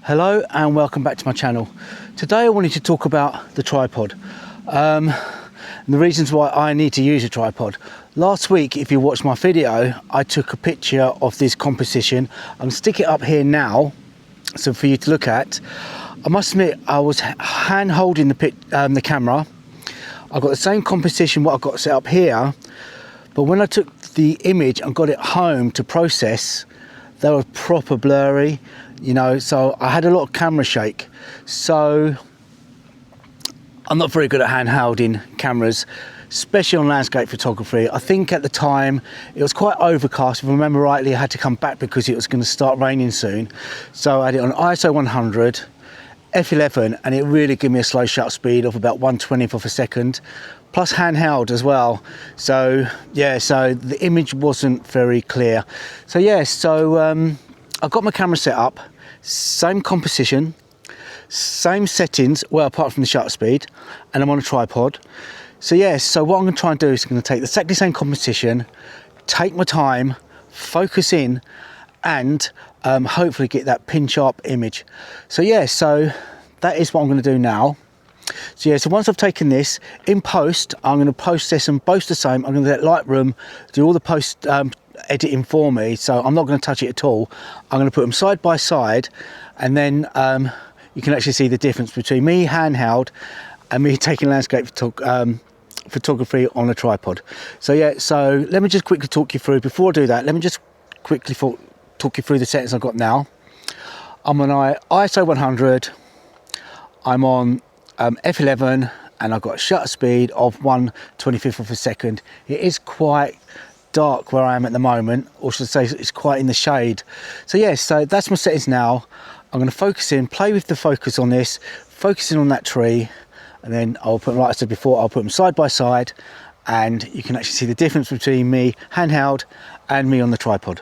Hello and welcome back to my channel. Today I wanted to talk about the tripod and the reasons why I need to use a tripod. Last week, if you watched my video, I took a picture of this composition. I'm going to stick it up here now so for you to look at. I must admit I was hand holding the camera. I got the same composition what I've got set up here, but when I took the image and got it home to process, they were proper blurry, you know, so I had a lot of camera shake. So I'm not very good at hand holding cameras, especially on landscape photography. I think at the time it was quite overcast. If I remember rightly, I had to come back because it was going to start raining soon. So I had it on ISO 100, f11, and it really gave me a slow shutter speed of about 1/20th of a second, plus handheld as well. So yeah, so the image wasn't very clear. So yeah, so I've got my camera set up, same composition, same settings, well, apart from the shutter speed, and I'm on a tripod. So yeah, so what I'm going to try and do is I'm going to take the exactly same composition, take my time, focus in, and hopefully get that pin sharp image. So yeah, so that is what I'm going to do now. So yeah, so once I've taken this in post, I'm going to process them both the same. I'm going to let Lightroom do all the post editing for me, so I'm not going to touch it at all. I'm going to put them side by side, and then you can actually see the difference between me handheld and me taking landscape photography on a tripod. So yeah, so let me just quickly talk you through. Before I do that, let me just quickly talk you through the settings I've got now. I'm on ISO 100, I'm on f11, and I've got a shutter speed of 1/25th of a second. It is quite dark where I am at the moment, or should I say it's quite in the shade. So yeah, so that's my settings now. I'm going to focus in, play with the focus on this, focusing on that tree, and then I'll put them, like I said before, I'll put them side by side, and you can actually see the difference between me handheld and me on the tripod.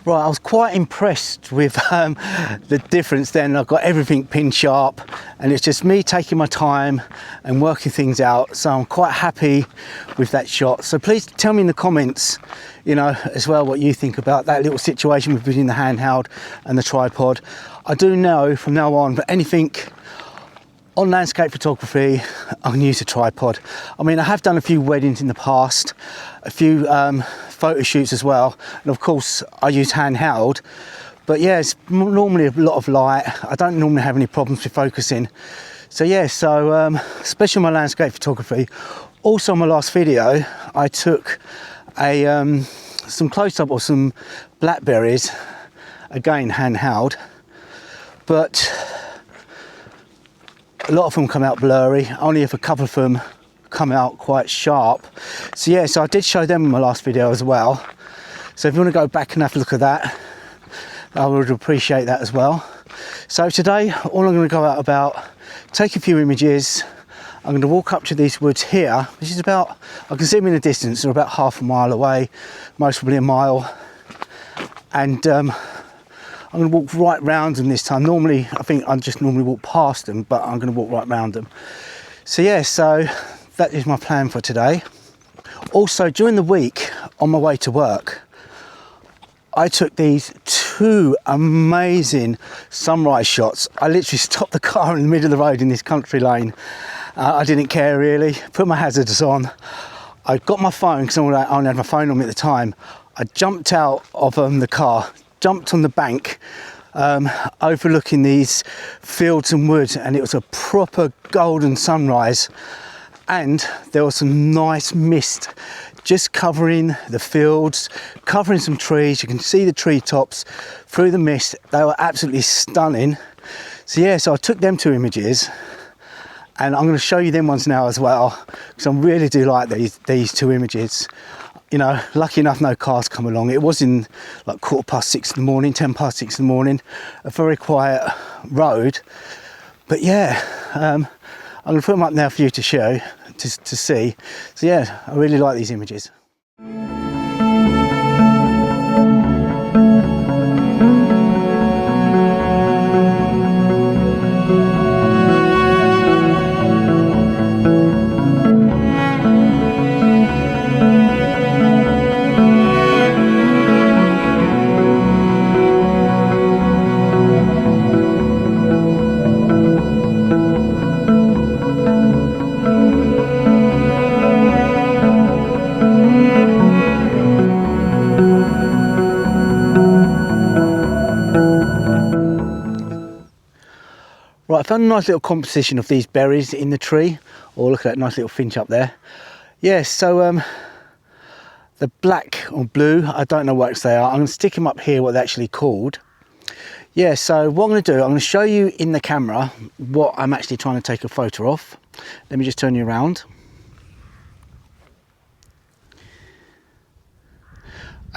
Right, I was quite impressed with the difference then. I've got everything pin sharp, and it's just me taking my time and working things out. So I'm quite happy with that shot. So please tell me in the comments, you know, as well what you think about that little situation between the handheld and the tripod. I do know from now on, but anything on landscape photography, I can use a tripod. I mean, I have done a few weddings in the past, a few photo shoots as well, and of course I use handheld, but yeah, it's normally a lot of light. I don't normally have any problems with focusing. So yeah, so especially my landscape photography. Also in my last video, I took some close-up of some blackberries, again handheld, but a lot of them come out blurry. Only if a couple of them come out quite sharp. So yeah, so I did show them in my last video as well. So if you want to go back and have a look at that, I would appreciate that as well. So today, all I'm going to go out about, take a few images. I'm going to walk up to these woods here, which is about, I can see them in the distance, they're about half a mile away, most probably a mile. And I'm going to walk right round them this time. Normally, I think I just normally walk past them, but I'm going to walk right round them. So yeah, so that is my plan for today. Also, during the week, on my way to work, I took these two amazing sunrise shots. I literally stopped the car in the middle of the road in this country lane. I didn't care really, put my hazards on. I got my phone, because I only had my phone on me at the time. I jumped out of the car, jumped on the bank, overlooking these fields and woods, and it was a proper golden sunrise, and there was some nice mist just covering the fields, covering some trees. You can see the treetops through the mist. They were absolutely stunning. So yeah, so I took them two images, and I'm going to show you them ones now as well, because I really do like these two images. You know, lucky enough no cars come along. It was in like 6:15 in the morning, 6:10 in the morning, a very quiet road. But yeah, I'm going to put them up now for you to show, to see. So yeah, I really like these images. found a nice little composition of these berries in the tree. Oh, look at that nice little finch up there. Yeah, so the black or blue, I don't know what they are. I'm going to stick them up here, what they're actually called. Yeah, so what I'm going to do, I'm going to show you in the camera what I'm actually trying to take a photo of. Let me just turn you around.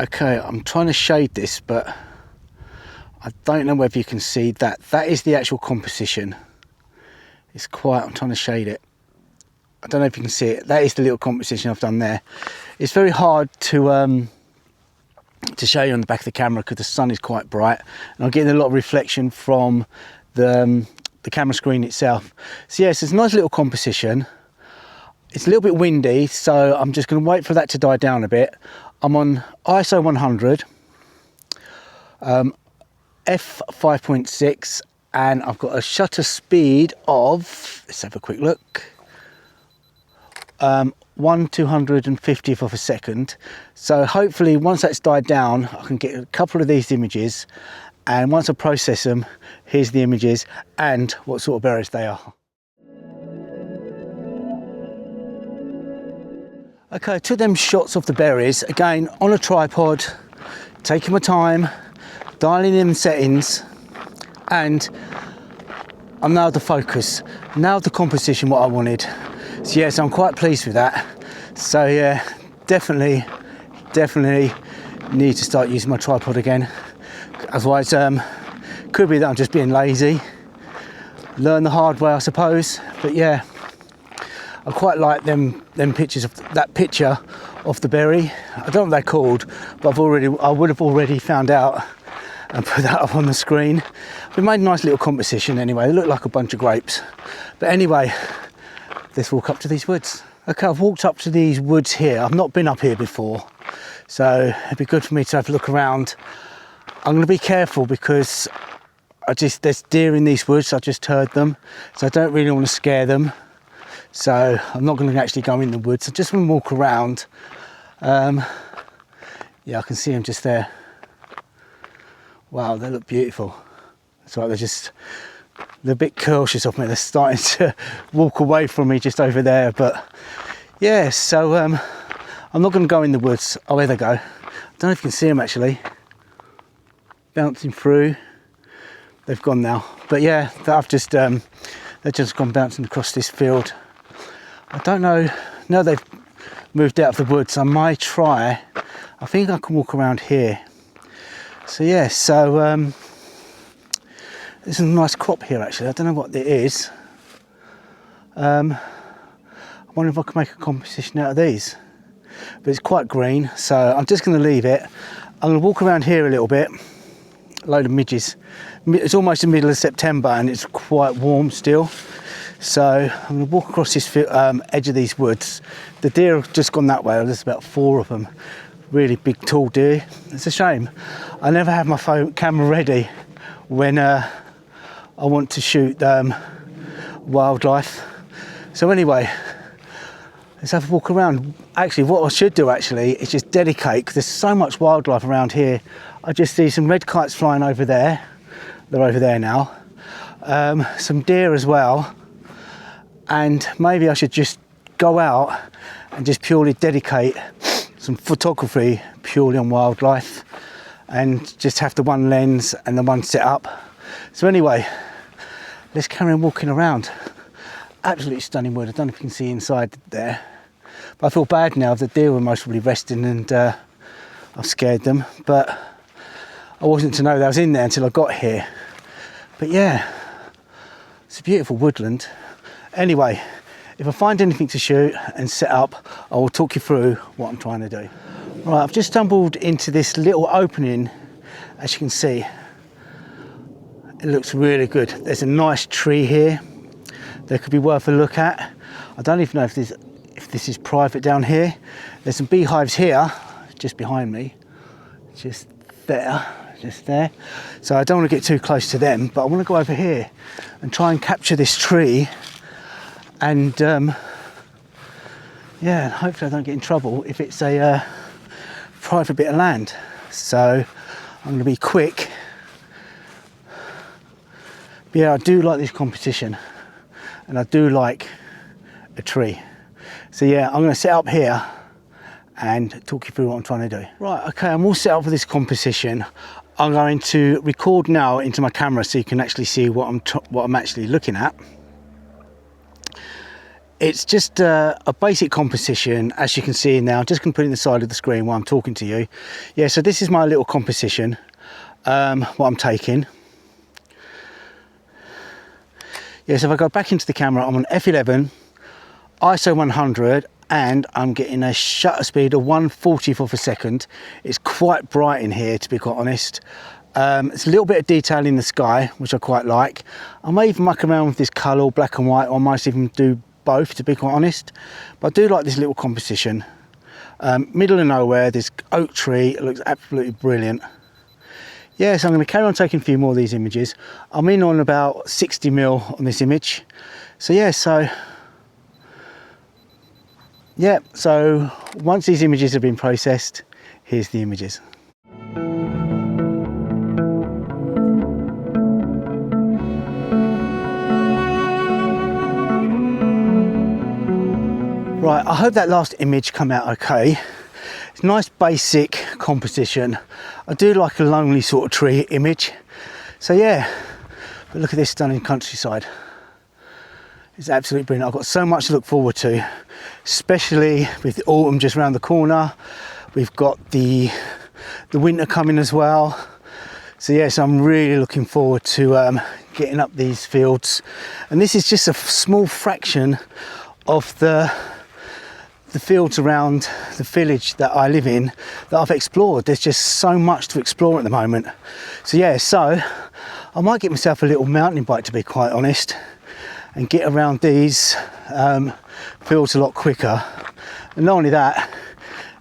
Okay, I'm trying to shade this, but I don't know whether you can see that. That is the actual composition. It's quite, I'm trying to shade it. I don't know if you can see it. That is the little composition I've done there. It's very hard to show you on the back of the camera because the sun is quite bright, and I'm getting a lot of reflection from the camera screen itself. So yes, it's a nice little composition. It's a little bit windy, so I'm just going to wait for that to die down a bit. I'm on ISO 100, f5.6, and I've got a shutter speed of, let's have a quick look, 1/250th of a second. So hopefully once that's died down, I can get a couple of these images, and once I process them, here's the images and what sort of berries they are. Okay, I took them shots of the berries, again on a tripod, taking my time, dialing in settings, and I nailed the focus, nailed the composition what I wanted. So yes, I'm quite pleased with that. So yeah, definitely need to start using my tripod again. Otherwise, could be that I'm just being lazy. Learn the hard way, I suppose. But yeah, I quite like them pictures of that picture of the berry. I don't know what they're called, but I would have already found out and put that up on the screen. We made a nice little composition anyway. They look like a bunch of grapes. But anyway, let's walk up to these woods. Okay, I've walked up to these woods here. I've not been up here before, so it'd be good for me to have a look around. I'm going to be careful because there's deer in these woods. I just heard them, so I don't really want to scare them. So I'm not going to actually go in the woods. I just want to walk around. Yeah, I can see them just there. Wow, they look beautiful. It's like they're a bit cautious of me. They're starting to walk away from me just over there. But yeah, so I'm not going to go in the woods. Oh, there they go. I don't know if you can see them actually. Bouncing through. They've gone now. But yeah, they've just gone bouncing across this field. I don't know. Now they've moved out of the woods. I might try. I think I can walk around here. So yeah, so there's a nice crop here actually. I don't know what it is. I wonder if I can make a composition out of these. But it's quite green, so I'm just going to leave it. I'm going to walk around here a little bit. A load of midges. It's almost the middle of September and it's quite warm still. So I'm going to walk across this edge of these woods. The deer have just gone that way. There's about 4 of them. Really big, tall deer. It's a shame. I never have my camera ready when I want to shoot wildlife. So anyway, let's have a walk around. Actually, what I should do is just dedicate, because there's so much wildlife around here. I just see some red kites flying over there. They're over there now. Some deer as well. And maybe I should just go out and just purely dedicate some photography purely on wildlife and just have the one lens and the one set up. So anyway, let's carry on walking around. Absolutely stunning wood. I don't know if you can see inside there, but I feel bad now. The deer were most probably resting and I've scared them, but I wasn't to know that I was in there until I got here. But yeah, it's a beautiful woodland. Anyway, if I find anything to shoot and set up, I will talk you through what I'm trying to do. Right, I've just stumbled into this little opening. As you can see, it looks really good. There's a nice tree here that could be worth a look at. I don't even know if this is private down here. There's some beehives here, just behind me, just there. So I don't want to get too close to them, but I want to go over here and try and capture this tree. And yeah, hopefully I don't get in trouble if it's a private bit of land. So I'm going to be quick, But yeah, I do like this composition, and I do like a tree. So yeah, I'm going to set up here and talk you through what I'm trying to do. Right, okay, I'm all set up for this composition. I'm going to record now into my camera so you can actually see what I'm actually looking at. It's just a basic composition, as you can see now. I'm just going to put it in the side of the screen while I'm talking to you. Yeah, so this is my little composition, what I'm taking. Yeah, so if I go back into the camera, I'm on f11, ISO 100, and I'm getting a shutter speed of 1/40th of a second. It's quite bright in here, to be quite honest. It's a little bit of detail in the sky, which I quite like. I may even muck around with this colour, black and white, or I might even do both, to be quite honest. But I do like this little composition. Middle of nowhere, this oak tree, it looks absolutely brilliant. Yeah, so I'm going to carry on taking a few more of these images. I'm in on about 60mm on this image. So yeah, so once these images have been processed, here's the images. Right, I hope that last image come out okay. It's a nice basic composition. I do like a lonely sort of tree image. So yeah, but look at this stunning countryside. It's absolutely brilliant. I've got so much to look forward to, especially with the autumn just around the corner. We've got the winter coming as well. So yes, I'm really looking forward to getting up these fields. And this is just a small fraction of the fields around the village that I live in that I've explored. There's just so much to explore at the moment. So yeah, so I might get myself a little mountain bike, to be quite honest, and get around these fields a lot quicker. And not only that,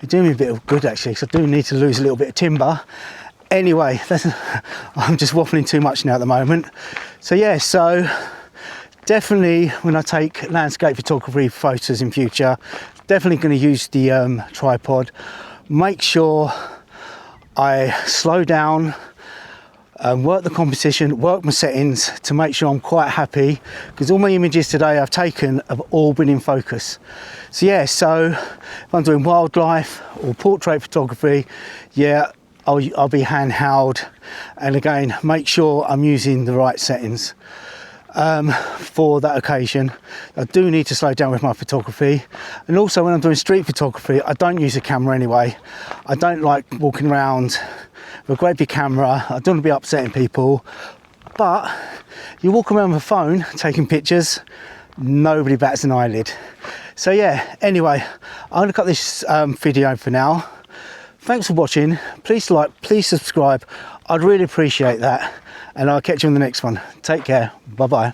it's doing me a bit of good actually, because I do need to lose a little bit of timber. Anyway, I'm just waffling too much now at the moment. So yeah, so definitely when I take landscape photography photos in future, definitely going to use the tripod. Make sure I slow down, work the composition, work my settings to make sure I'm quite happy, because all my images today I've taken have all been in focus. So yeah, so if I'm doing wildlife or portrait photography, yeah, I'll be handheld, and again, make sure I'm using the right settings. For that occasion. I do need to slow down with my photography, and also when I'm doing street photography, I don't use a camera anyway. I don't like walking around with a great big camera. I don't want to be upsetting people, but you walk around with a phone taking pictures, nobody bats an eyelid. So yeah, anyway, I'm gonna cut this video for now. Thanks for watching. Please like, please subscribe. I'd really appreciate that. And I'll catch you in the next one. Take care. Bye bye.